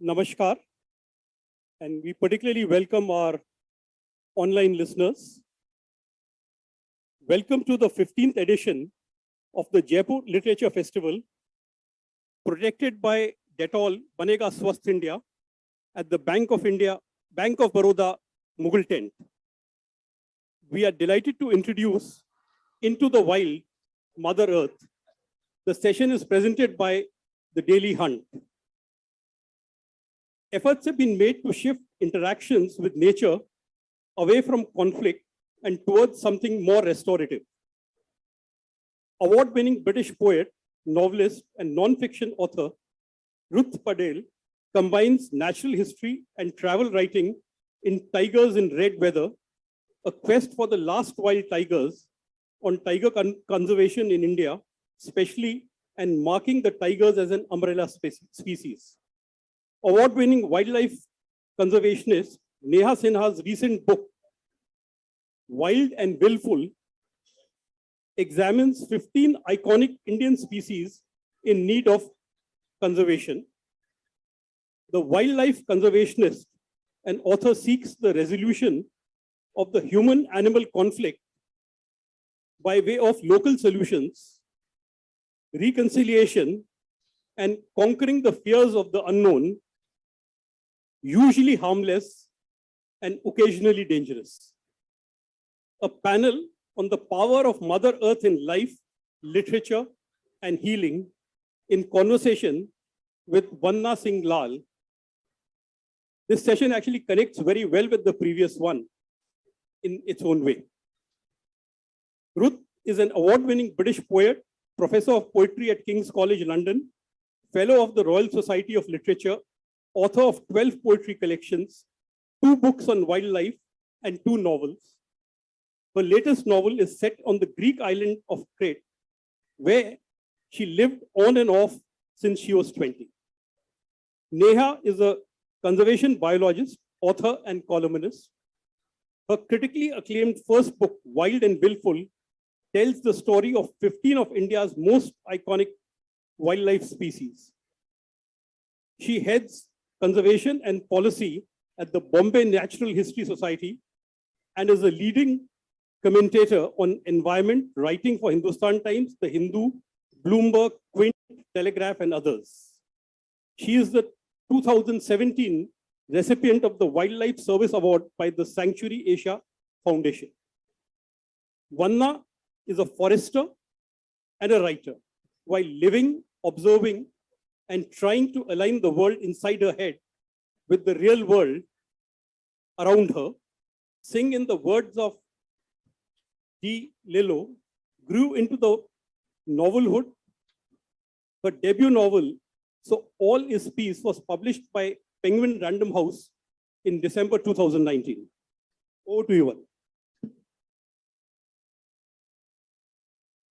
Namaskar, and we particularly welcome our online listeners. Welcome to the 15th edition of the Jaipur Literature Festival, projected by Dettol Banega Swasth India at the Bank of Baroda Mughal tent. We are delighted to introduce Into the Wild, Mother Earth. The session is presented by the Daily Hunt. Efforts have been made to shift interactions with nature away from conflict and towards something more restorative. Award-winning British poet, novelist, and non-fiction author Ruth Padel combines natural history and travel writing in Tigers in Red Weather, a quest for the last wild tigers on tiger conservation in India, especially and marking the tigers as an umbrella species. Award-winning wildlife conservationist Neha Sinha's recent book, Wild and Wilful, examines 15 iconic Indian species in need of conservation. The wildlife conservationist and author seeks the resolution of the human-animal conflict by way of local solutions, reconciliation, and conquering the fears of the unknown, usually harmless and occasionally dangerous. A panel on the power of Mother Earth in life, literature, and healing in conversation with Vandana Singh-Lal. This session actually connects very well with the previous one in its own way. Ruth is an award-winning British poet, professor of poetry at King's College London, fellow of the Royal Society of Literature, author of 12 poetry collections, 2 books on wildlife, and 2 novels. Her latest novel is set on the Greek island of Crete, where she lived on and off since she was 20. Neha is a conservation biologist, author, and columnist. Her critically acclaimed first book, Wild and Wilful, tells the story of 15 of India's most iconic wildlife species. She heads conservation and policy at the Bombay Natural History Society and is a leading commentator on environment, writing for Hindustan Times, The Hindu, Bloomberg, Quint, Telegraph, and others. She is the 2017 recipient of the Wildlife Service Award by the Sanctuary Asia Foundation. Vanna is a forester and a writer, while living, observing, and trying to align the world inside her head with the real world around her. Sing, in the words of D. Lillo, grew into the novelhood. Her debut novel, So All Is Peace, was published by Penguin Random House in December 2019. Over to you, Vanna.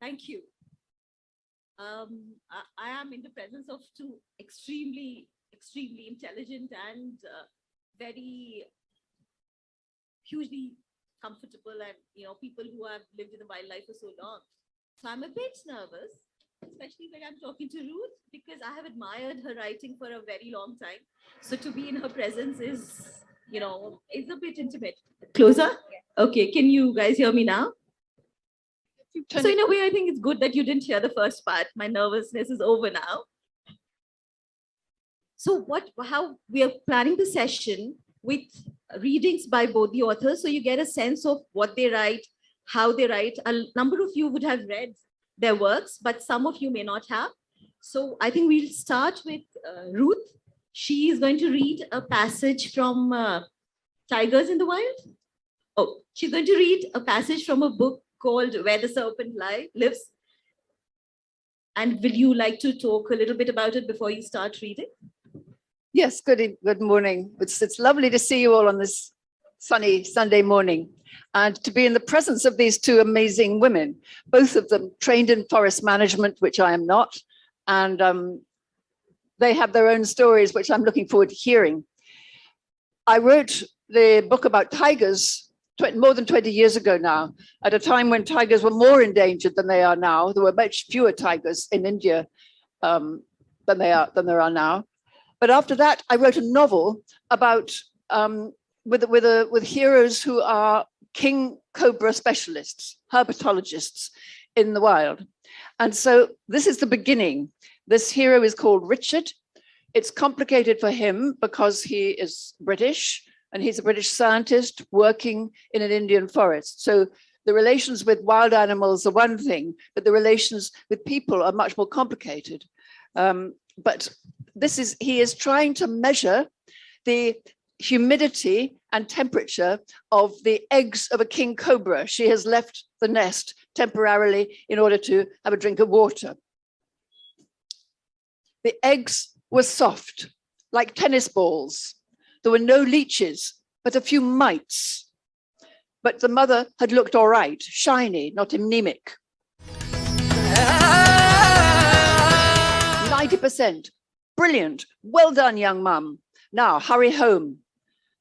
Thank you. I am in the presence of 2 extremely intelligent and very hugely comfortable and people who have lived in the wildlife for so long. So I'm a bit nervous, especially when I'm talking to Ruth, because I have admired her writing for a very long time. So to be in her presence is, is a bit intimate. Closer? Okay, can you guys hear me now? So in a way, I think it's good that you didn't hear the first part. My nervousness is over now. So how we are planning the session with readings by both the authors, so you get a sense of what they write, how they write. A number of you would have read their works, but some of you may not have. So I think we'll start with Ruth. She is going to read a passage from Tigers in the Wild. Oh, she's going to read a passage from a book called Where the Serpent Lives. And will you like to talk a little bit about it before you start reading? Yes, good morning. It's lovely to see you all on this sunny Sunday morning and to be in the presence of these 2 amazing women, both of them trained in forest management, which I am not, and they have their own stories, which I'm looking forward to hearing. I wrote the book about tigers more than 20 years ago now, at a time when tigers were more endangered than they are now. There were much fewer tigers in India than there are now. But after that, I wrote a novel about with heroes who are king cobra specialists, herpetologists in the wild. And so this is the beginning. This hero is called Richard. It's complicated for him because he is British and he's a British scientist working in an Indian forest. So the relations with wild animals are one thing, but the relations with people are much more complicated. But he is trying to measure the humidity and temperature of the eggs of a king cobra. She has left the nest temporarily in order to have a drink of water. The eggs were soft, like tennis balls. There were no leeches, but a few mites. But the mother had looked all right, shiny, not anemic. 90%. Brilliant. Well done, young mum. Now hurry home.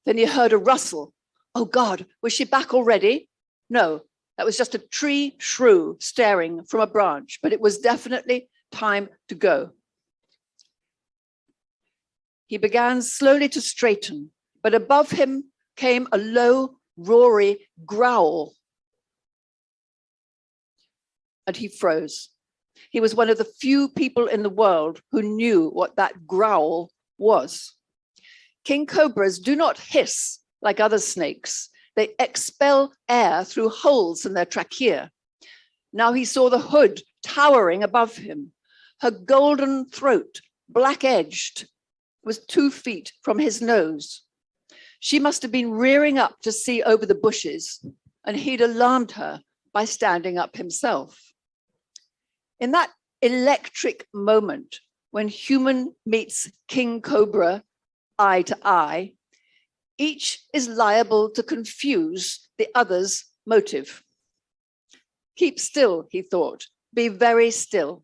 Then he heard a rustle. Oh God, was she back already? No, that was just a tree shrew staring from a branch, but it was definitely time to go. He began slowly to straighten, but above him came a low, roary growl. And he froze. He was one of the few people in the world who knew what that growl was. King cobras do not hiss like other snakes. They expel air through holes in their trachea. Now he saw the hood towering above him. Her golden throat, black-edged, was 2 feet from his nose. She must have been rearing up to see over the bushes, and he'd alarmed her by standing up himself. In that electric moment, when human meets king cobra eye to eye, each is liable to confuse the other's motive. Keep still, he thought, be very still.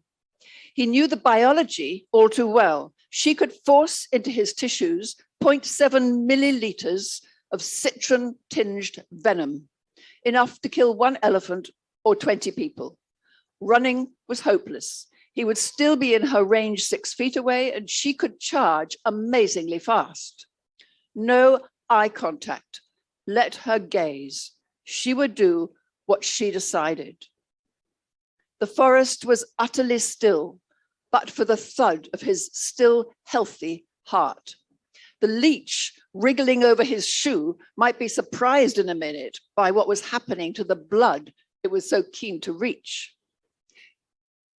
He knew the biology all too well. She could force into his tissues 0.7 milliliters of citron-tinged venom, enough to kill 1 elephant or 20 people. Running was hopeless. He would still be in her range 6 feet away, and she could charge amazingly fast. No eye contact. Let her gaze. She would do what she decided. The forest was utterly still, but for the thud of his still healthy heart. The leech wriggling over his shoe might be surprised in a minute by what was happening to the blood it was so keen to reach.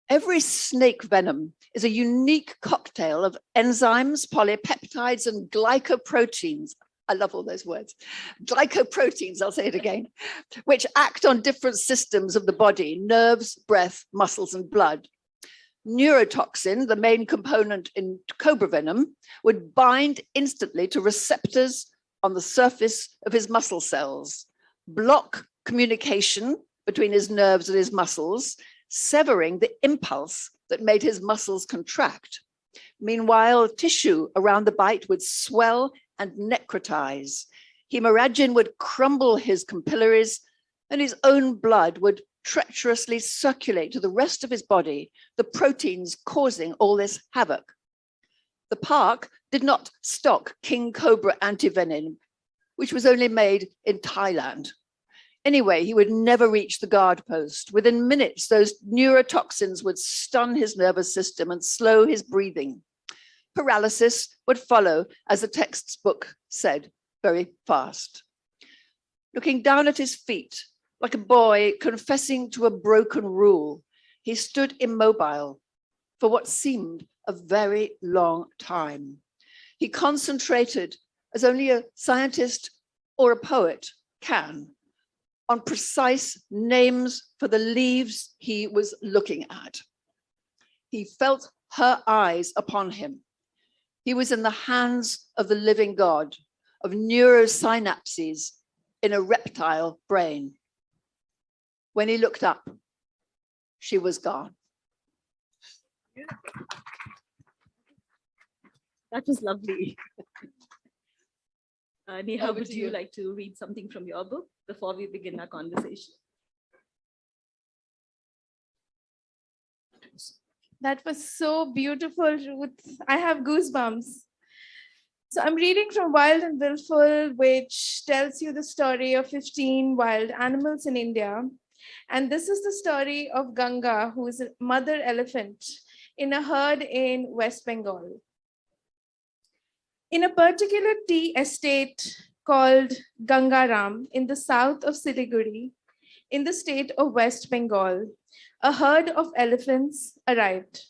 Every snake venom is a unique cocktail of enzymes, polypeptides, and glycoproteins. I love all those words. Glycoproteins, I'll say it again, which act on different systems of the body, nerves, breath, muscles, and blood. Neurotoxin, the main component in cobra venom, would bind instantly to receptors on the surface of his muscle cells, block communication between his nerves and his muscles, severing the impulse that made his muscles contract. Meanwhile, tissue around the bite would swell and necrotize. Hemorrhagin would crumble his capillaries, and his own blood would treacherously circulate to the rest of his body, the proteins causing all this havoc. The park did not stock king cobra antivenom, which was only made in Thailand. Anyway, he would never reach the guard post. Within minutes, those neurotoxins would stun his nervous system and slow his breathing. Paralysis would follow, as the textbook said, very fast. Looking down at his feet, like a boy confessing to a broken rule, he stood immobile for what seemed a very long time. He concentrated, as only a scientist or a poet can, on precise names for the leaves he was looking at. He felt her eyes upon him. He was in the hands of the living God, of neurosynapses in a reptile brain. When he looked up, she was gone. That was lovely. Neha, Over would to you you. like to read something from your book before we begin our conversation? That was so beautiful, Ruth. I have goosebumps. So I'm reading from Wild and Wilful, which tells you the story of 15 wild animals in India. And this is the story of Ganga, who is a mother elephant in a herd in West Bengal. In a particular tea estate called Gangaram in the south of Siliguri, in the state of West Bengal, a herd of elephants arrived.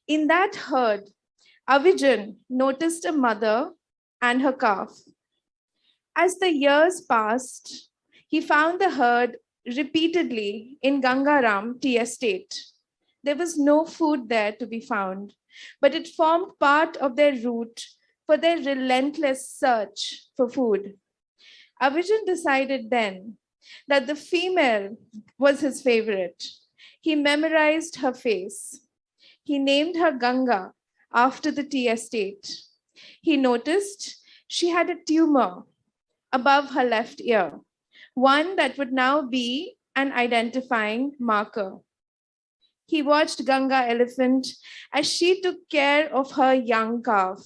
In that herd, Avijan noticed a mother and her calf. As the years passed, he found the herd repeatedly in Gangaram tea estate. There was no food there to be found, but it formed part of their route for their relentless search for food. Avijan decided then that the female was his favorite. He memorized her face. He named her Ganga after the tea estate. He noticed she had a tumor above her left ear, one that would now be an identifying marker. He watched Ganga elephant as she took care of her young calf.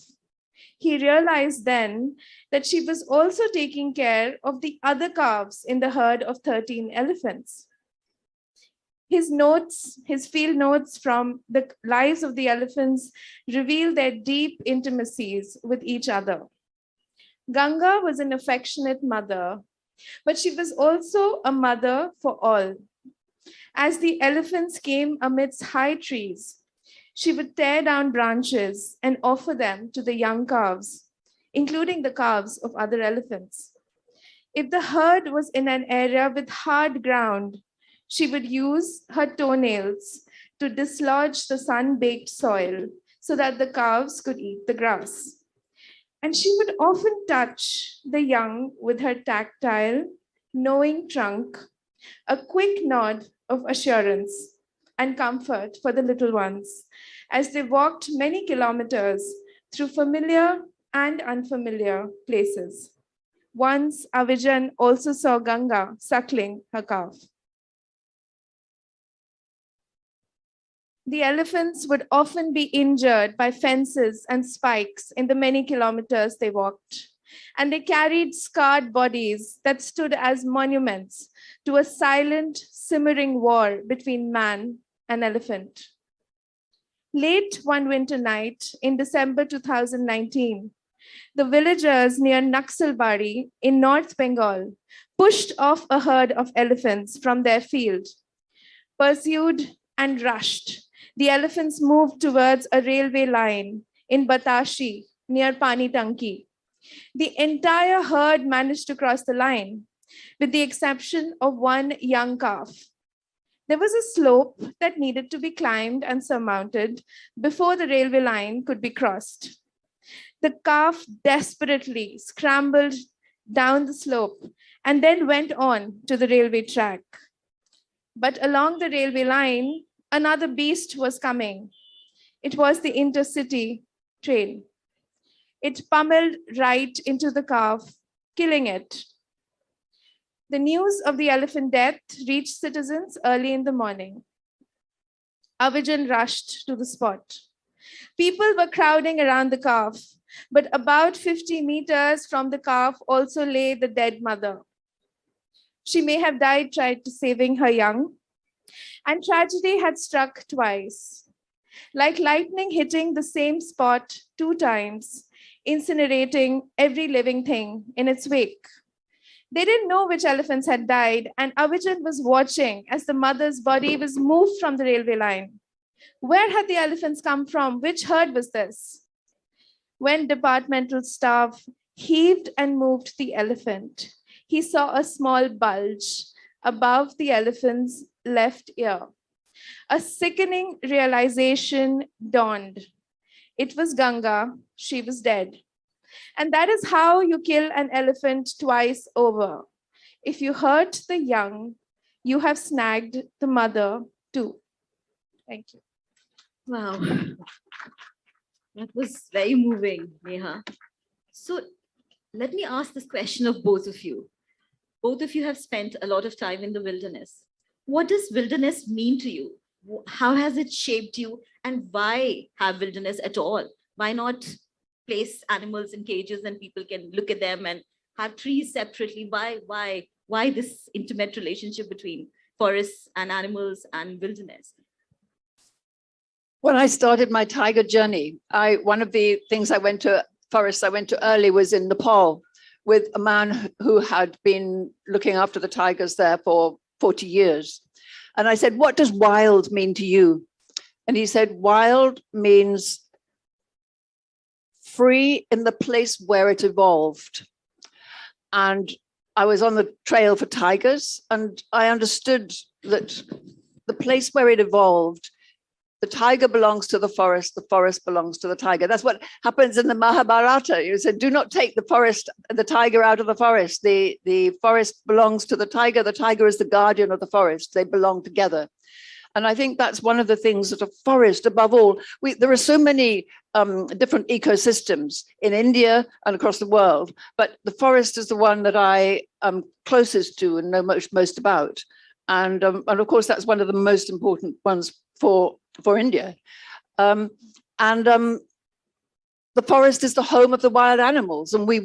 He realized then that she was also taking care of the other calves in the herd of 13 elephants. His field notes from the lives of the elephants reveal their deep intimacies with each other. Ganga was an affectionate mother, but she was also a mother for all. As the elephants came amidst high trees, she would tear down branches and offer them to the young calves, including the calves of other elephants. If the herd was in an area with hard ground, she would use her toenails to dislodge the sun-baked soil so that the calves could eat the grass. And she would often touch the young with her tactile, knowing trunk, a quick nod of assurance and comfort for the little ones as they walked many kilometers through familiar and unfamiliar places. Once, Avijan also saw Ganga suckling her calf. The elephants would often be injured by fences and spikes in the many kilometers they walked, and they carried scarred bodies that stood as monuments to a silent, simmering war between man and elephant. Late one winter night in December 2019, the villagers near Naxalbari in North Bengal pushed off a herd of elephants from their field. Pursued and rushed, the elephants moved towards a railway line in Batashi near Panitanki. The entire herd managed to cross the line, with the exception of one young calf. There was a slope that needed to be climbed and surmounted before the railway line could be crossed. The calf desperately scrambled down the slope and then went on to the railway track. But along the railway line, another beast was coming. It was the intercity train. It pummeled right into the calf, killing it. The news of the elephant death reached citizens early in the morning. Avijan rushed to the spot. People were crowding around the calf, but about 50 meters from the calf also lay the dead mother. She may have died trying to saving her young, and tragedy had struck twice. Like lightning hitting the same spot 2 times, incinerating every living thing in its wake. They didn't know which elephants had died, and Avijan was watching as the mother's body was moved from the railway line. Where had the elephants come from? Which herd was this? When departmental staff heaved and moved the elephant, he saw a small bulge above the elephant's left ear. A sickening realization dawned. It was Ganga. She was dead. And that is how you kill an elephant twice over. If you hurt the young, you have snagged the mother too. Thank you. Wow. That was very moving, Neha. So let me ask this question of both of you. Both of you have spent a lot of time in the wilderness. What does wilderness mean to you? How has it shaped you? And why have wilderness at all? Why not place animals in cages and people can look at them and have trees separately. Why this intimate relationship between forests and animals and wilderness? When I started my tiger journey, one of the things I went to early was in Nepal with a man who had been looking after the tigers there for 40 years. And I said, what does wild mean to you? And he said, wild means free in the place where it evolved. And I was on the trail for tigers, and I understood that the place where it evolved, the tiger belongs to the forest belongs to the tiger. That's what happens in the Mahabharata. You said, do not take the tiger out of the forest. The forest belongs to the tiger is the guardian of the forest. They belong together. And I think that's one of the things that a forest, above all, there are so many different ecosystems in India and across the world, but the forest is the one that I am closest to and know most about. And of course, that's one of the most important ones for India. The forest is the home of the wild animals, and we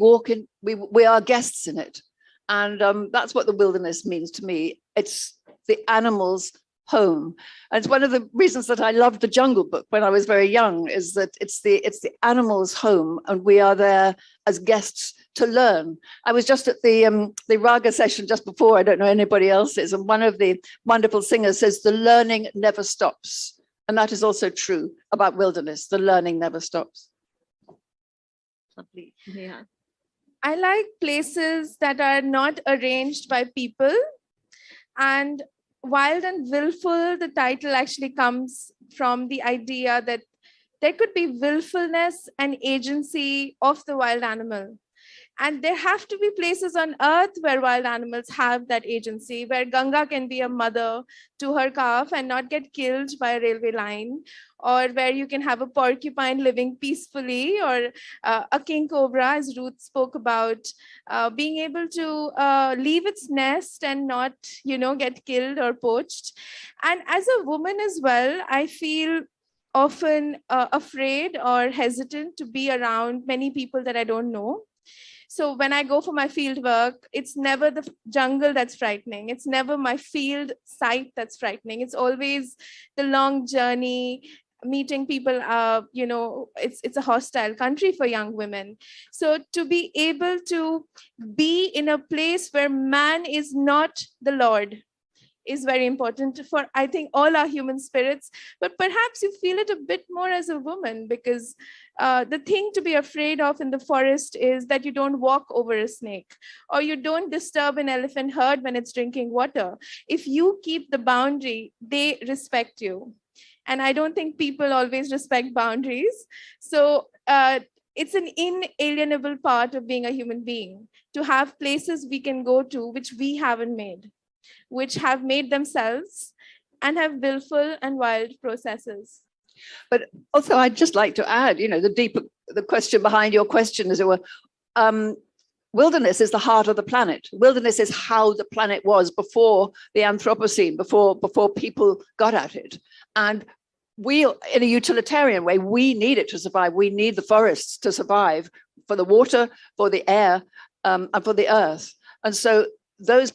are guests in it. And that's what the wilderness means to me. It's the animals' home. And it's one of the reasons that I loved the Jungle Book when I was very young, is that it's the animals' home, and we are there as guests to learn. I was just at the Raga session just before, I don't know anybody else's, and one of the wonderful singers says, the learning never stops. And that is also true about wilderness. The learning never stops. Lovely. Yeah. I like places that are not arranged by people. And Wild and Wilful, the title actually comes from the idea that there could be willfulness and agency of the wild animal. And there have to be places on earth where wild animals have that agency, where Ganga can be a mother to her calf and not get killed by a railway line, or where you can have a porcupine living peacefully, or a king cobra, as Ruth spoke about, being able to leave its nest and not, get killed or poached. And as a woman as well, I feel often afraid or hesitant to be around many people that I don't know. So when I go for my field work, it's never the jungle that's frightening. It's never my field site that's frightening. It's always the long journey, meeting people. It's a hostile country for young women. So to be able to be in a place where man is not the Lord is very important for, I think, all our human spirits. But perhaps you feel it a bit more as a woman, because the thing to be afraid of in the forest is that you don't walk over a snake, or you don't disturb an elephant herd when it's drinking water. If you keep the boundary, they respect you. And I don't think people always respect boundaries. So it's an inalienable part of being a human being, to have places we can go to which we haven't made, which have made themselves and have willful and wild processes. But also, I'd just like to add, the question behind your question, as it were, wilderness is the heart of the planet. Wilderness is how the planet was before the Anthropocene, before people got at it. And we, in a utilitarian way, we need it to survive. We need the forests to survive, for the water, for the air, and for the earth. And so those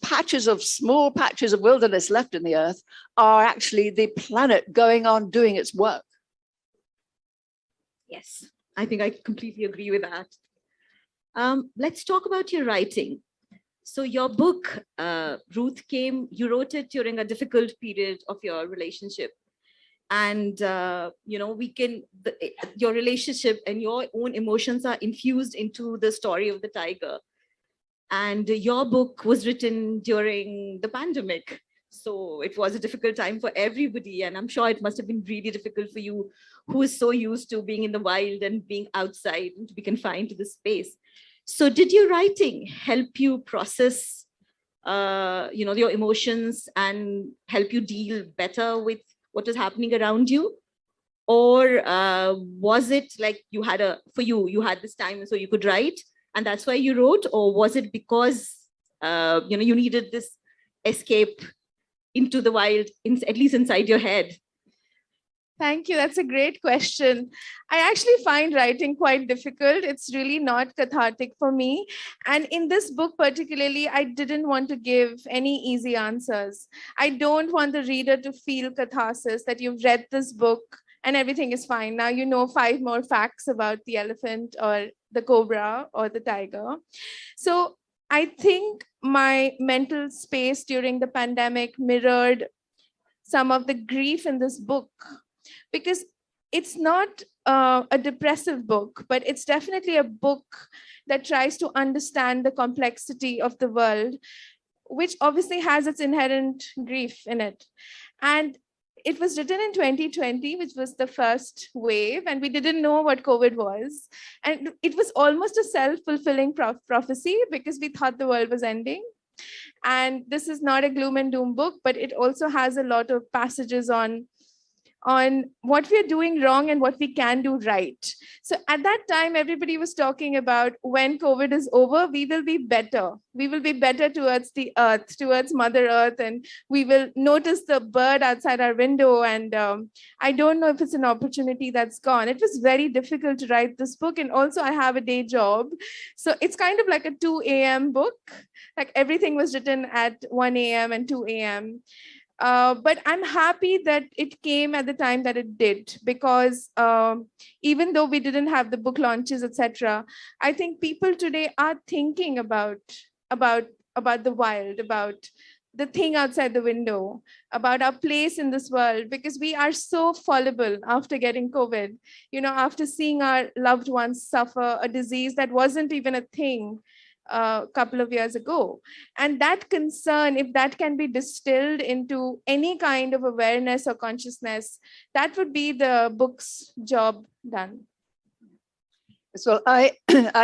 small patches of wilderness left in the earth are actually the planet going on doing its work. Yes, I think I completely agree with that. Let's talk about your writing. So your book, Ruth, you wrote it during a difficult period of your relationship. And, your relationship and your own emotions are infused into the story of the tiger. And your book was written during the pandemic. So it was a difficult time for everybody. And I'm sure it must have been really difficult for you, who is so used to being in the wild and being outside and to be confined to this space. So did your writing help you process, your emotions and help you deal better with what is happening around you? Or was it like you had this time so you could write, and that's why you wrote? Or was it because, you needed this escape into the wild, at least inside your head? Thank you. That's a great question. I actually find writing quite difficult. It's really not cathartic for me. And in this book, particularly, I didn't want to give any easy answers. I don't want the reader to feel catharsis that you've read this book and everything is fine. Now you know 5 more facts about the elephant or the cobra or the tiger. So I think my mental space during the pandemic mirrored some of the grief in this book, because it's not a depressive book, but it's definitely a book that tries to understand the complexity of the world, which obviously has its inherent grief in it. And it was written in 2020, which was the first wave, and we didn't know what COVID was. And it was almost a self-fulfilling prophecy, because we thought the world was ending. And this is not a gloom and doom book, but it also has a lot of passages on what we're doing wrong and what we can do right. So at that time, everybody was talking about when COVID is over, we will be better. We will be better towards the earth, towards Mother Earth, and we will notice the bird outside our window. And I don't know if it's an opportunity that's gone. It was very difficult to write this book. And also I have a day job. So it's kind of like a 2 a.m. book. Like everything was written at 1 a.m. and 2 a.m. But I'm happy that it came at the time that it did, because even though we didn't have the book launches, etc., I think people today are thinking about the wild, about the thing outside the window, about our place in this world, because we are so fallible after getting COVID, after seeing our loved ones suffer a disease that wasn't even a thing a couple of years ago. And that concern, if that can be distilled into any kind of awareness or consciousness, that would be the book's job done. So I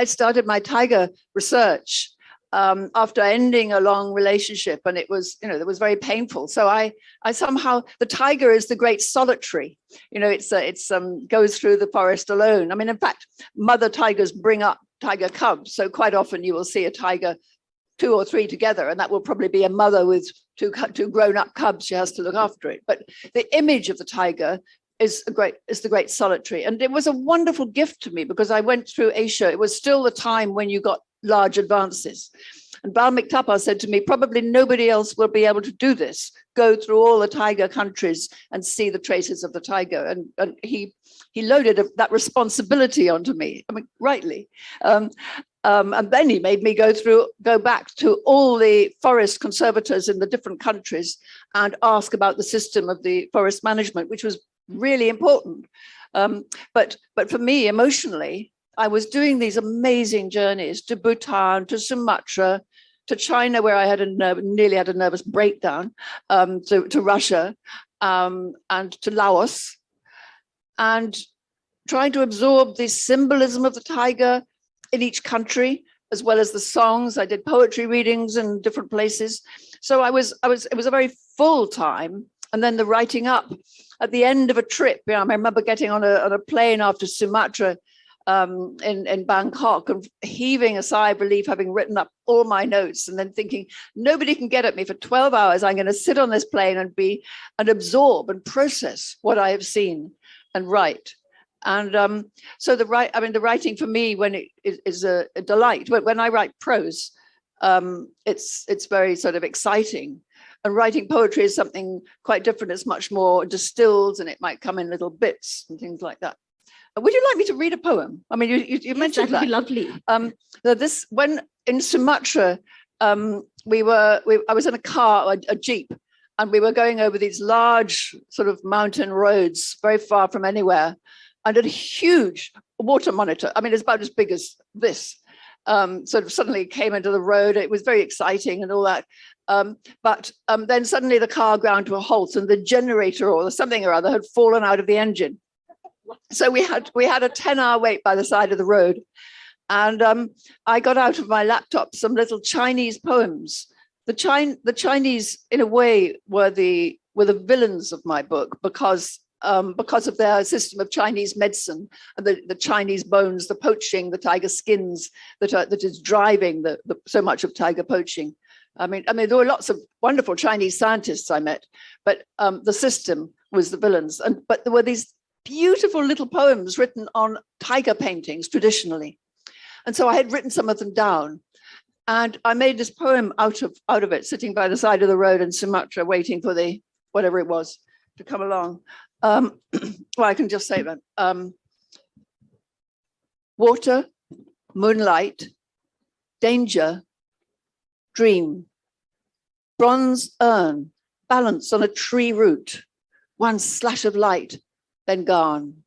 started my tiger research after ending a long relationship, and it was very painful. So I somehow, the tiger is the great solitary. It's goes through the forest alone. I mean, in fact, mother tigers bring up tiger cubs. So quite often you will see a tiger 2 or 3 together, and that will probably be a mother with two grown-up cubs. She has to look after it. But the image of the tiger is the great solitary. And it was a wonderful gift to me, because I went through Asia. It was still the time when you got large advances. And Bal Miktapa said to me, probably nobody else will be able to do this, go through all the tiger countries and see the traces of the tiger. And he loaded that responsibility onto me, I mean, rightly. And then he made me go back to all the forest conservators in the different countries and ask about the system of the forest management, which was really important. But for me, emotionally, I was doing these amazing journeys to Bhutan, to Sumatra, to China, where I nearly had a nervous breakdown, to Russia, and to Laos, and trying to absorb the symbolism of the tiger in each country, as well as the songs. I did poetry readings in different places. So it was a very full time. And then the writing up at the end of a trip. I remember getting on a plane after Sumatra in Bangkok and heaving a sigh of relief, having written up all my notes, and then thinking, nobody can get at me for 12 hours. I'm going to sit on this plane and absorb and process what I have seen and write. And so the writing for me, when it is a delight. When I write prose, it's very sort of exciting. And writing poetry is something quite different. It's much more distilled, and it might come in little bits and things like that. Would you like me to read a poem? I mean, you mentioned that. That would be lovely. When in Sumatra, I was in a car, a jeep, and we were going over these large sort of mountain roads, very far from anywhere, and a huge water monitor. I mean, it's about as big as this. Sort of suddenly came into the road. It was very exciting and all that. But then suddenly the car ground to a halt, and the generator or something or other had fallen out of the engine. So we had a 10-hour wait by the side of the road. And I got out of my laptop some little Chinese poems. The Chinese, in a way, were the villains of my book, because of their system of Chinese medicine and the Chinese bones, the poaching, the tiger skins that is driving so much of tiger poaching. I mean, there were lots of wonderful Chinese scientists I met, but the system was the villains. But there were these beautiful little poems written on tiger paintings traditionally. And so I had written some of them down. And I made this poem out of it, sitting by the side of the road in Sumatra, waiting for the, whatever it was, to come along. Well, I can just say that. Water, moonlight, danger, dream, bronze urn, balanced on a tree root, one slash of light, then gone.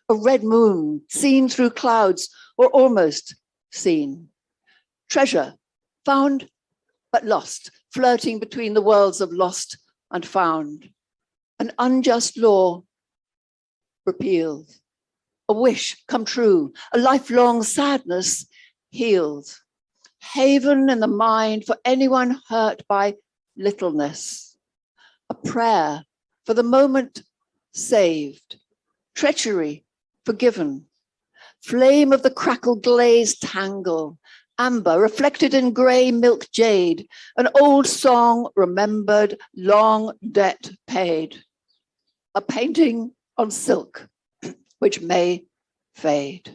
A red moon, seen through clouds, or almost seen. Treasure, found but lost, flirting between the worlds of lost and found. An unjust law repealed. A wish come true, a lifelong sadness healed. Haven in the mind for anyone hurt by littleness. A prayer for the moment saved. Treachery forgiven. Flame of the crackle glazed tangle. Amber reflected in grey milk jade. An old song remembered, long debt paid. A painting on silk, which may fade.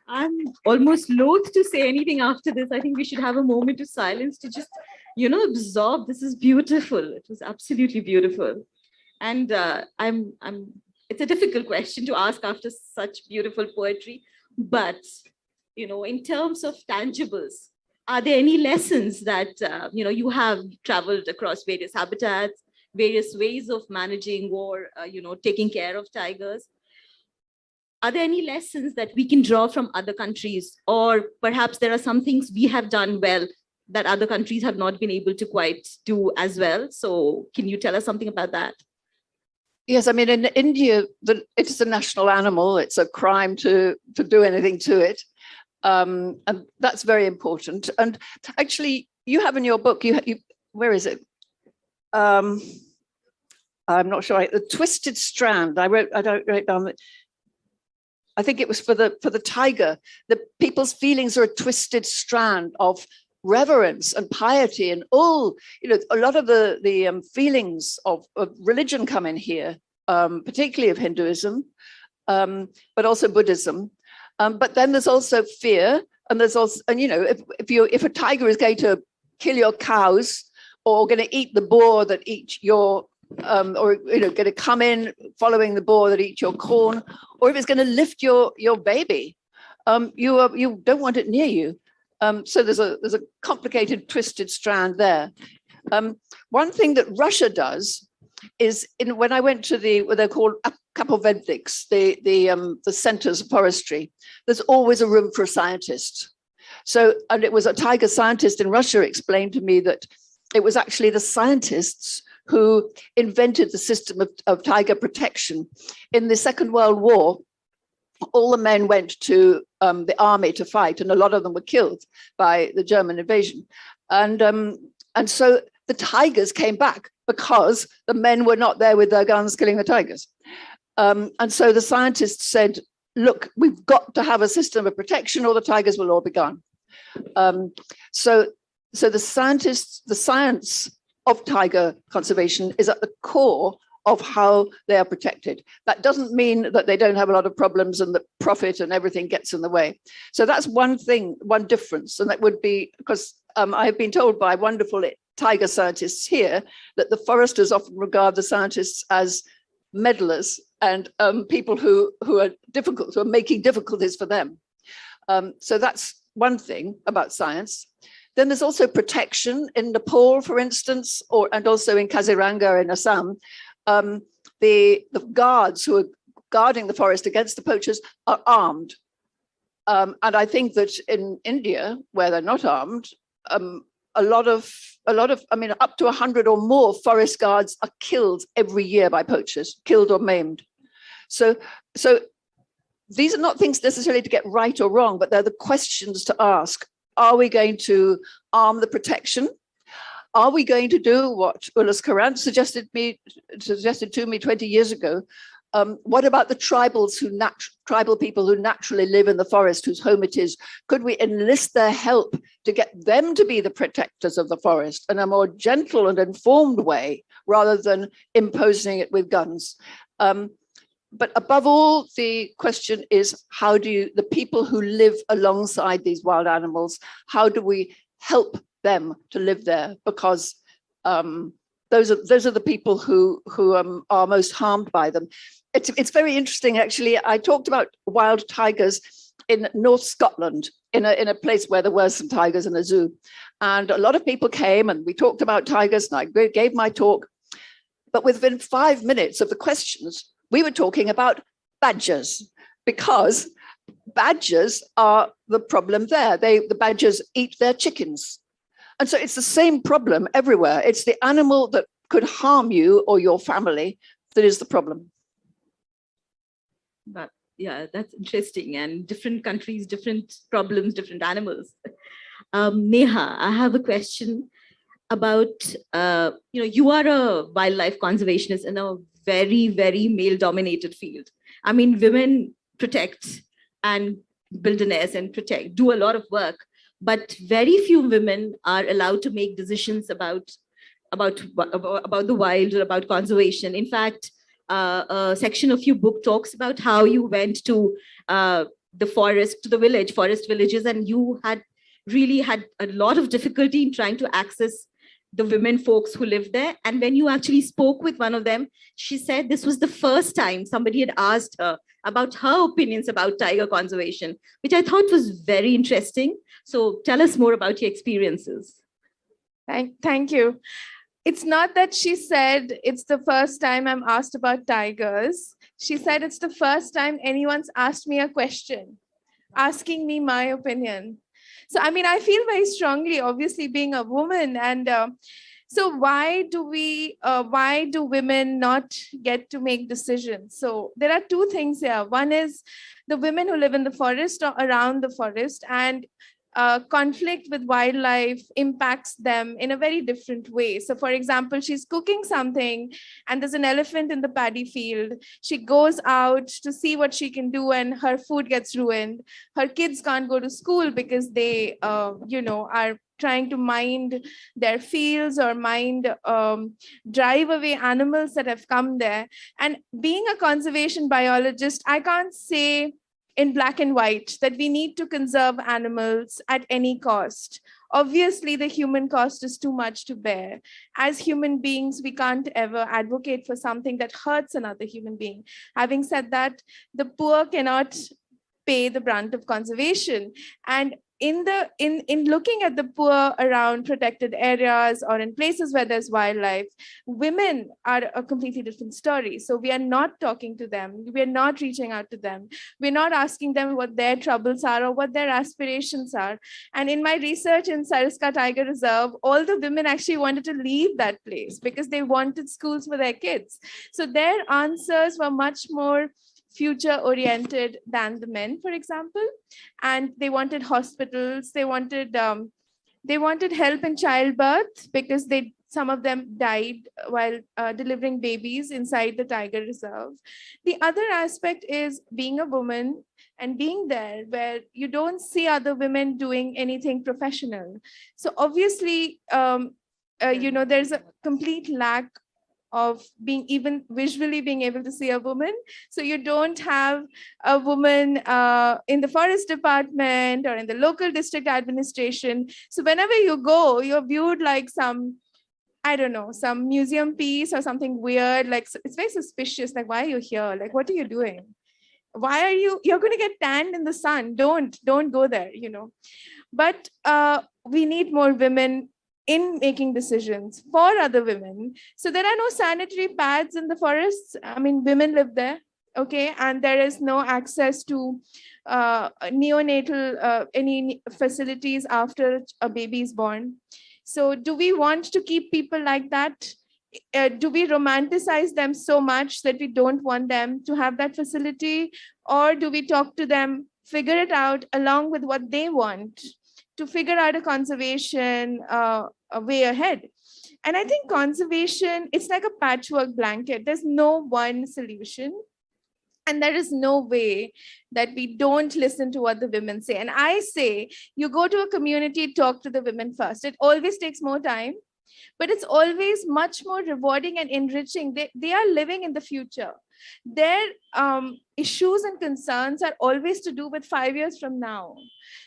I'm almost loath to say anything after this. I think we should have a moment of silence to just, absorb. This is beautiful. It was absolutely beautiful. And it's a difficult question to ask after such beautiful poetry. But, in terms of tangibles, are there any lessons that, you have traveled across various habitats, various ways of managing or, taking care of tigers? Are there any lessons that we can draw from other countries? Or perhaps there are some things we have done well that other countries have not been able to quite do as well. So can you tell us something about that? Yes, I mean, in India, it is a national animal. It's a crime to do anything to it. And that's very important. And actually, you have in your book, you where is it? I'm not sure. The Twisted Strand. I don't write down. I think it was for the tiger. The people's feelings are a twisted strand of reverence and piety, and all, a lot of the feelings of religion come in here, particularly of Hinduism, but also Buddhism. But then there's also fear, and there's also, and if a tiger is going to kill your cows or going to eat the boar that eat your or going to come in following the boar that eat your corn, or if it's going to lift your baby, you don't want it near you. So there's a complicated, twisted strand there. One thing that Russia does is, when I went to what they're called kapovedniks, the centers of forestry, there's always a room for a scientist. So, and it was a tiger scientist in Russia explained to me that it was actually the scientists who invented the system of tiger protection. In the Second World War, all the men went to the army to fight, and a lot of them were killed by the German invasion. And so the tigers came back because the men were not there with their guns killing the tigers. And so the scientists said, look, we've got to have a system of protection or the tigers will all be gone. So the science of tiger conservation is at the core of how they are protected. That doesn't mean that they don't have a lot of problems and that profit and everything gets in the way. So that's one thing, one difference. And that would be because I've been told by wonderful tiger scientists here that the foresters often regard the scientists as meddlers and people who are difficult, who are making difficulties for them. So that's one thing about science. Then there's also protection in Nepal, for instance, and also in Kaziranga in Assam. The guards who are guarding the forest against the poachers are armed. And I think that in India, where they're not armed, a lot of, I mean, up to 100 or more forest guards are killed every year by poachers, killed or maimed. So these are not things necessarily to get right or wrong, but they're the questions to ask. Are we going to arm the protection? Are we going to do what Ulus Kurant suggested to me 20 years ago, What about the tribals tribal people who naturally live in the forest, whose home it is? Could we enlist their help to get them to be the protectors of the forest in a more gentle and informed way, rather than imposing it with guns? But above all, the question is, how do the people who live alongside these wild animals, how do we help them to live there? Because those are the people who are most harmed by them. It's very interesting, actually. I talked about wild tigers in North Scotland, in a place where there were some tigers in a zoo. And a lot of people came and we talked about tigers, and I gave my talk. But within 5 minutes of the questions, we were talking about badgers, because badgers are the problem there. The badgers eat their chickens. And so it's the same problem everywhere. It's the animal that could harm you or your family that is the problem. But yeah, that's interesting. And different countries, different problems, different animals. Neha, I have a question about, you are a wildlife conservationist in a very, very male-dominated field. I mean, women protect and build a nest and protect, do a lot of work, but very few women are allowed to make decisions about the wild or about conservation. In fact, a section of your book talks about how you went to the forest, to the forest villages, and you really had a lot of difficulty in trying to access the women folks who lived there. And when you actually spoke with one of them, she said this was the first time somebody had asked her about her opinions about tiger conservation, which I thought was very interesting. So tell us more about your experiences. Thank you. It's not that she said it's the first time I'm asked about tigers. She said it's the first time anyone's asked me a question, asking me my opinion. So, I mean, I feel very strongly, obviously, being a woman. And so why do women not get to make decisions? So there are two things here. One is the women who live in the forest or around the forest, and conflict with wildlife impacts them in a very different way. So for example, she's cooking something and there's an elephant in the paddy field. She goes out to see what she can do and her food gets ruined. Her kids can't go to school because they, are trying to mind their fields or drive away animals that have come there. And being a conservation biologist, I can't say in black and white that we need to conserve animals at any cost. Obviously, the human cost is too much to bear. As human beings, we can't ever advocate for something that hurts another human being. Having said that, the poor cannot pay the brunt of conservation. And in looking at the poor around protected areas or in places where there's wildlife, women are a completely different story. So we are not talking to them. We are not reaching out to them. We're not asking them what their troubles are or what their aspirations are. And in my research in Sariska Tiger Reserve, all the women actually wanted to leave that place because they wanted schools for their kids. So their answers were much more future oriented than the men, for example, and they wanted hospitals. They wanted help in childbirth because some of them died while delivering babies inside the tiger reserve. The other aspect is being a woman and being there where you don't see other women doing anything professional. So obviously, there's a complete lack of being even visually being able to see a woman. So you don't have a woman in the forest department or in the local district administration. So whenever you go, you're viewed like some museum piece or something weird. Like, it's very suspicious. Like, why are you here? Like, what are you doing? You're going to get tanned in the sun. Don't go there, But we need more women in making decisions for other women. So there are no sanitary pads in the forests. I mean, women live there, okay? And there is no access to neonatal, any facilities after a baby is born. So do we want to keep people like that? Do we romanticize them so much that we don't want them to have that facility? Or do we talk to them, figure it out along with what they want, to figure out a conservation a way ahead? And I think conservation, it's like a patchwork blanket. There's no one solution. And there is no way that we don't listen to what the women say. And I say, you go to a community, talk to the women first. It always takes more time, but it's always much more rewarding and enriching. They are living in the future. Their issues and concerns are always to do with 5 years from now.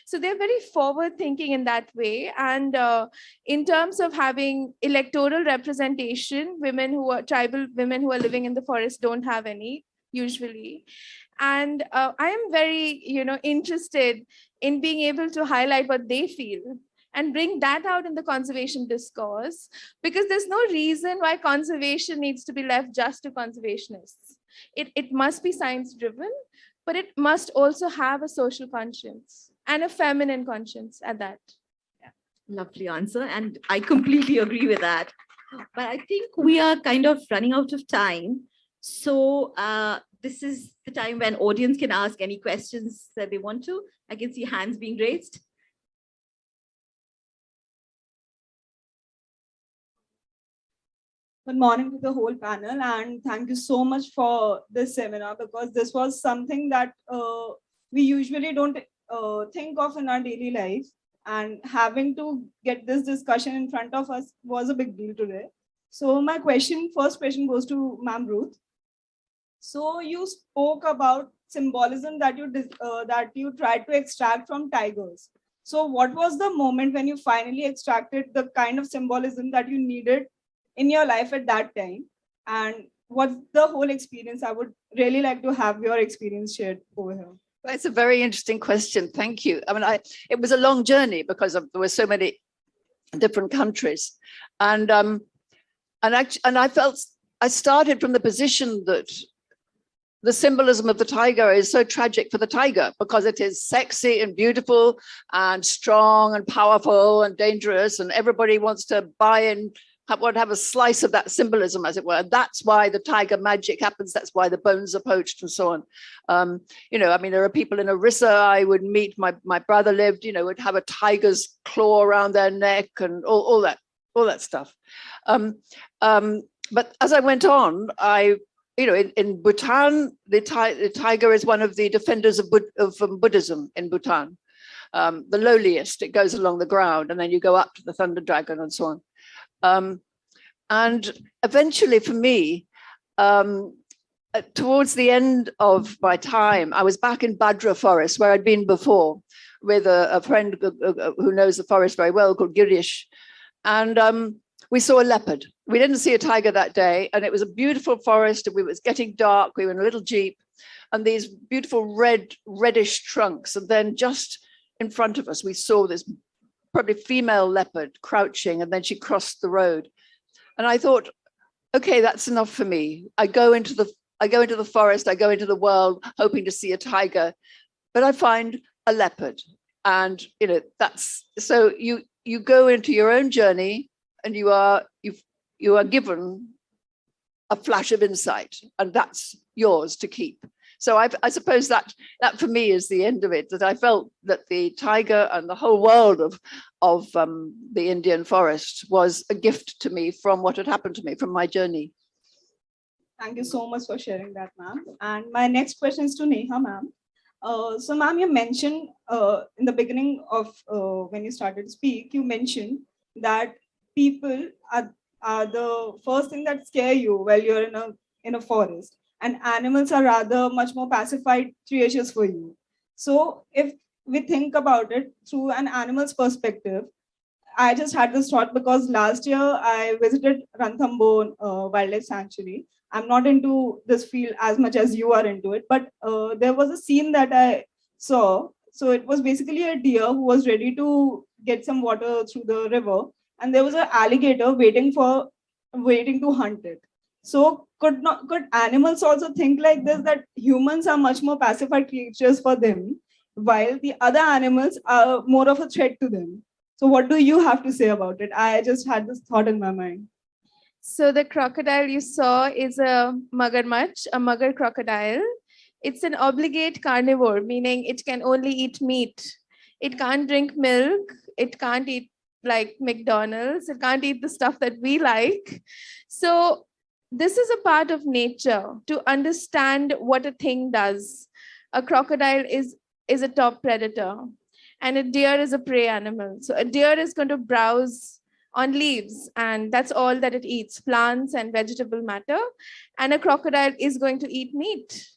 So they're very forward thinking in that way. And in terms of having electoral representation, women who are tribal women who are living in the forest don't have any usually. And I am very, interested in being able to highlight what they feel and bring that out in the conservation discourse, because there's no reason why conservation needs to be left just to conservationists. It must be science driven, but it must also have a social conscience and a feminine conscience at that. Lovely answer. And I completely agree with that. But I think we are kind of running out of time. So this is the time when audience can ask any questions that they want to. I can see hands being raised. Good morning to the whole panel, and thank you so much for this seminar, because this was something that we usually don't think of in our daily life, and having to get this discussion in front of us was a big deal today. So my first question goes to Ma'am Ruth. So you spoke about symbolism that you tried to extract from tigers. So what was the moment when you finally extracted the kind of symbolism that you needed in your life at that time? And what's the whole experience? I would really like to have your experience shared over here. It's a very interesting question. Thank you. I mean, it was a long journey because there were so many different countries. And I felt I started from the position that the symbolism of the tiger is so tragic for the tiger, because it is sexy and beautiful and strong and powerful and dangerous, and everybody wants to buy in, have a slice of that symbolism, as it were. That's why the tiger magic happens. That's why the bones are poached and so on. I mean, there are people in Orissa I would meet. My brother lived, would have a tiger's claw around their neck and all that stuff. But as I went on, in Bhutan, the tiger is one of the defenders of Buddhism in Bhutan, the lowliest. It goes along the ground, and then you go up to the thunder dragon and so on. And eventually, for me, towards the end of my time, I was back in Badra forest, where I'd been before, with a friend who knows the forest very well, called Girish. And we saw a leopard. We didn't see a tiger that day, and it was a beautiful forest, and it was getting dark. We were in a little jeep, and these beautiful reddish trunks. And then just in front of us, we saw this probably female leopard crouching, and then she crossed the road. And I thought, okay, that's enough for me. I go into the forest, I go into the world hoping to see a tiger, but I find a leopard. And that's so you go into your own journey, and you are given a flash of insight, and that's yours to keep. So I suppose that for me is the end of it, that I felt that the tiger and the whole world of the Indian forest was a gift to me from what had happened to me, from my journey. Thank you so much for sharing that, ma'am. And my next question is to Neha, ma'am. So, ma'am, you mentioned in the beginning of when you started to speak, you mentioned that people are the first thing that scare you while you're in a forest, and animals are rather much more pacified creatures for you. So if we think about it through an animal's perspective, I just had this thought because last year I visited Ranthambore Wildlife Sanctuary. I'm not into this field as much as you are into it, but there was a scene that I saw. So it was basically a deer who was ready to get some water through the river, and there was an alligator waiting to hunt it. So could animals also think like this, that humans are much more pacified creatures for them, while the other animals are more of a threat to them? So what do you have to say about it? I just had this thought in my mind. So the crocodile you saw is a magarmach, a magar crocodile. It's an obligate carnivore, meaning it can only eat meat. It can't drink milk. It can't eat like McDonald's. It can't eat the stuff that we like. So this is a part of nature to understand what a thing does. A crocodile is a top predator, and a deer is a prey animal. So a deer is going to browse on leaves, and that's all that it eats, plants and vegetable matter. And a crocodile is going to eat meat.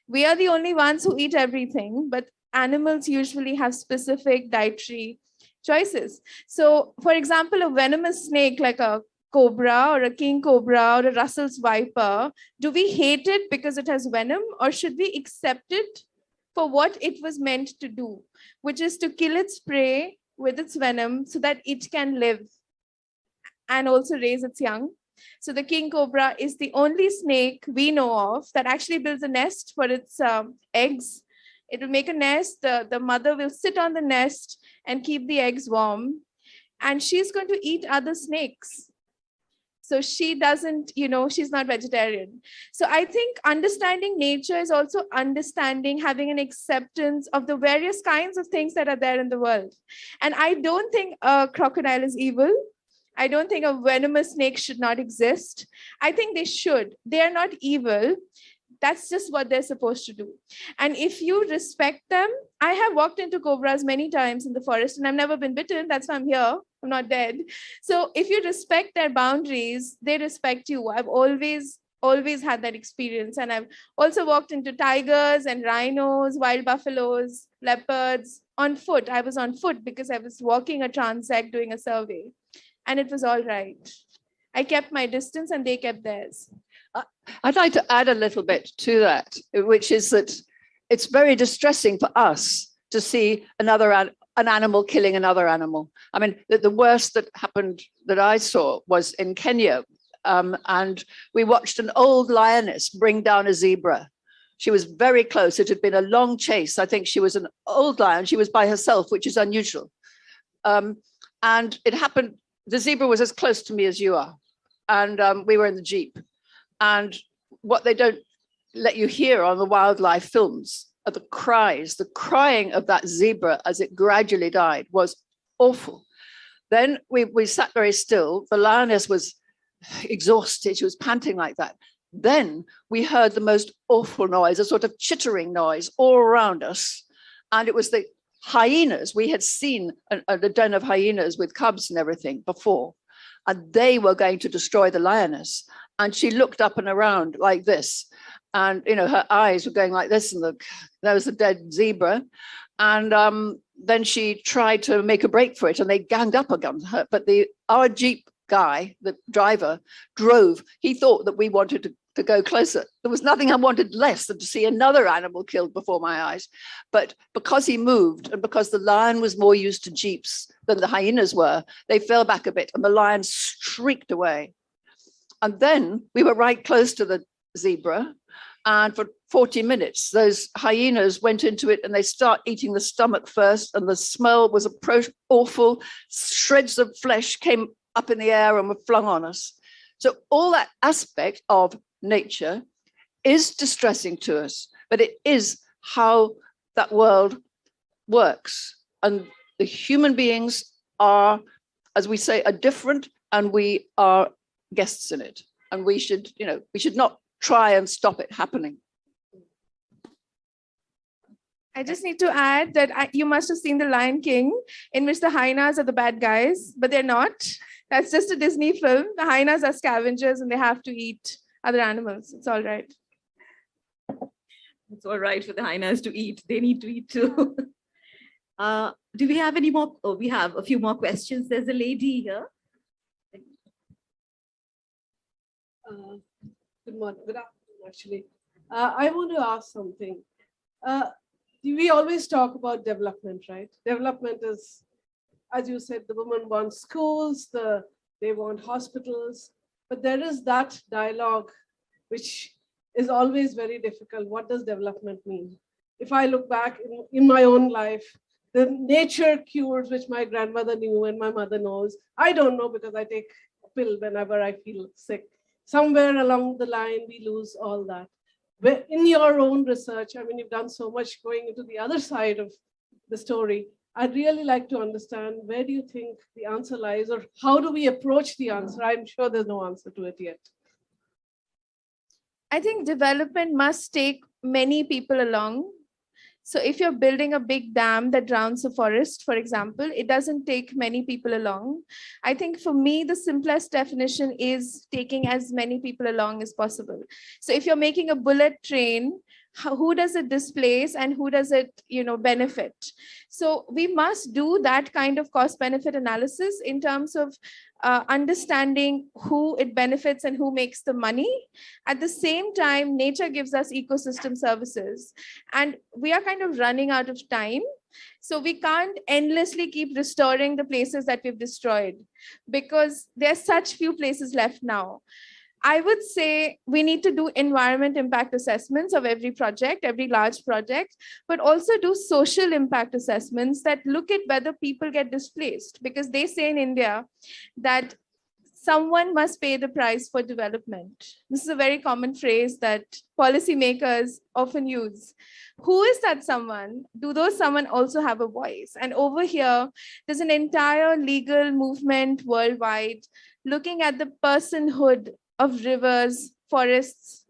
We are the only ones who eat everything, but animals usually have specific dietary choices. So, for example, a venomous snake like a cobra or a king cobra or a Russell's viper, do we hate it because it has venom, or should we accept it for what it was meant to do, which is to kill its prey with its venom so that it can live and also raise its young? So the king cobra is the only snake we know of that actually builds a nest for its eggs. It will make a nest, the mother will sit on the nest and keep the eggs warm, and she's going to eat other snakes. So she doesn't, she's not vegetarian. So I think understanding nature is also understanding, having an acceptance of the various kinds of things that are there in the world. And I don't think a crocodile is evil. I don't think a venomous snake should not exist. I think they should. They are not evil. That's just what they're supposed to do. And if you respect them, I have walked into cobras many times in the forest and I've never been bitten. That's why I'm here. I'm not dead. So if you respect their boundaries, they respect you. I've always had that experience. And I've also walked into tigers and rhinos, wild buffaloes, leopards on foot. I was on foot because I was walking a transect doing a survey. And it was all right. I kept my distance and they kept theirs. I'd like to add a little bit to that, which is that it's very distressing for us to see an animal killing another animal. I mean, the worst that happened that I saw was in Kenya, and we watched an old lioness bring down a zebra. She was very close. It had been a long chase. I think she was an old lion. She was by herself, which is unusual. And it happened, the zebra was as close to me as you are. And we were in the Jeep. And what they don't let you hear on the wildlife films are the cries. The crying of that zebra as it gradually died was awful. Then we sat very still. The lioness was exhausted. She was panting like that. Then we heard the most awful noise, a sort of chittering noise all around us. And it was the hyenas. We had seen a den of hyenas with cubs and everything before. And they were going to destroy the lioness. And she looked up and around like this. And, her eyes were going like this. And there was a dead zebra. And then she tried to make a break for it. And they ganged up against her. But our Jeep guy, the driver, drove. He thought that we wanted to go closer. There was nothing I wanted less than to see another animal killed before my eyes. But because he moved and because the lion was more used to Jeeps than the hyenas were, they fell back a bit and the lion streaked away. And then we were right close to the zebra. And for 40 minutes, those hyenas went into it and they start eating the stomach first. And the smell was awful. Shreds of flesh came up in the air and were flung on us. So all that aspect of nature is distressing to us, but it is how that world works. And the human beings are, as we say, are different, and we are guests in it. And we should not try and stop it happening. I just need to add that you must have seen The Lion King, in which the hyenas are the bad guys, but they're not. That's just a Disney film. The hyenas are scavengers and they have to eat other animals. It's all right. It's all right for the hyenas to eat. They need to eat too. Do we have any more? Oh, we have a few more questions. There's a lady here. Good morning. Good afternoon, actually. I want to ask something. We always talk about development, right? Development is, as you said, the women want schools, they want hospitals, but there is that dialogue which is always very difficult. What does development mean? If I look back in my own life, the nature cures which my grandmother knew and my mother knows, I don't know because I take a pill whenever I feel sick. Somewhere along the line, we lose all that. But in your own research, I mean, you've done so much going into the other side of the story. I'd really like to understand, where do you think the answer lies, or how do we approach the answer? I'm sure there's no answer to it yet. I think development must take many people along. So if you're building a big dam that drowns a forest, for example, it doesn't take many people along. I think for me, the simplest definition is taking as many people along as possible. So if you're making a bullet train, who does it displace and who does it, benefit? So we must do that kind of cost benefit analysis in terms of understanding who it benefits and who makes the money. At the same time, nature gives us ecosystem services, and we are kind of running out of time. So we can't endlessly keep restoring the places that we've destroyed, because there's such few places left now. I would say we need to do environment impact assessments of every project, every large project, but also do social impact assessments that look at whether people get displaced, because they say in India that someone must pay the price for development. This is a very common phrase that policymakers often use. Who is that someone? Do those someone also have a voice? And over here, there's an entire legal movement worldwide looking at the personhood of rivers, forests,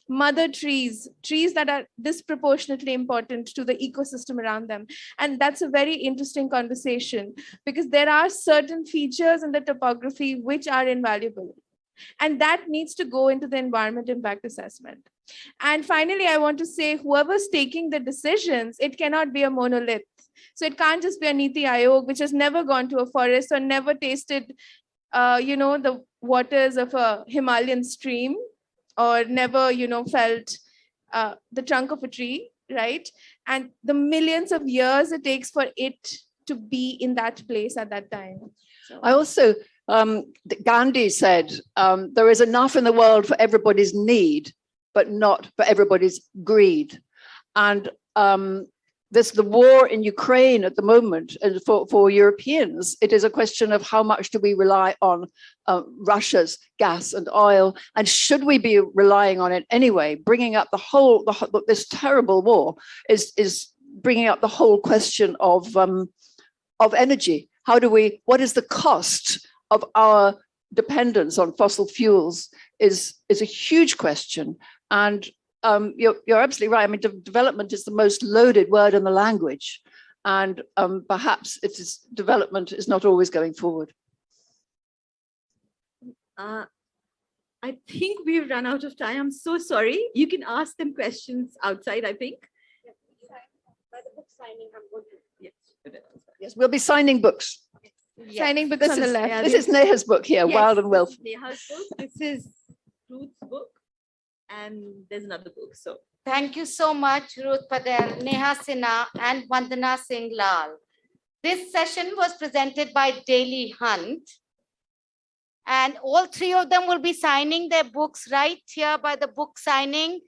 mother trees, trees that are disproportionately important to the ecosystem around them. And that's a very interesting conversation, because there are certain features in the topography which are invaluable. And that needs to go into the environment impact assessment. And finally, I want to say, whoever's taking the decisions, it cannot be a monolith. So it can't just be a Niti Aayog, which has never gone to a forest or never tasted the waters of a Himalayan stream, or never, felt the trunk of a tree, right? And the millions of years it takes for it to be in that place at that time. So. I also, Gandhi said, there is enough in the world for everybody's need, but not for everybody's greed. And there's the war in Ukraine at the moment, and for Europeans, it is a question of how much do we rely on Russia's gas and oil, and should we be relying on it anyway? Bringing up this terrible war is bringing up the whole question of energy. What is the cost of our dependence on fossil fuels is a huge question. And you're absolutely right. I mean, development is the most loaded word in the language, and perhaps development is not always going forward. I think we've run out of time. I'm so sorry. You can ask them questions outside, I think. By the book signing, I'm going to. Yes, we'll be signing books. Yes. Signing books on the left. This is Neha's book here, Yes, Wild and Wilful. Neha's book. This is Ruth's book. And there's another book. So Thank you so much, Ruth Padel, Neha Sinha, and Vandana Singh-Lal. This session was presented by Daily Hunt. And all three of them will be signing their books right here by the book signing.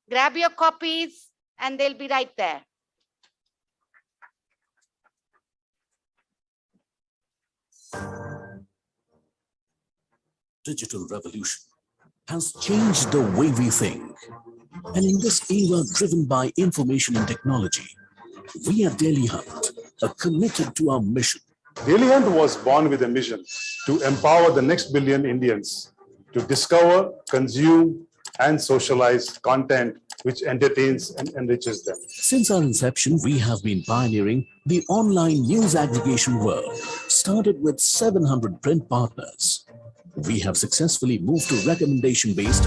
Grab your copies and they'll be right there. Digital revolution has changed the way we think. And in this era driven by information and technology, we at Daily Hunt are committed to our mission. Daily Hunt was born with a mission to empower the next billion Indians to discover, consume, and socialize content which entertains and enriches them. Since our inception, we have been pioneering the online news aggregation world, started with 700 print partners. We have successfully moved to recommendation-based,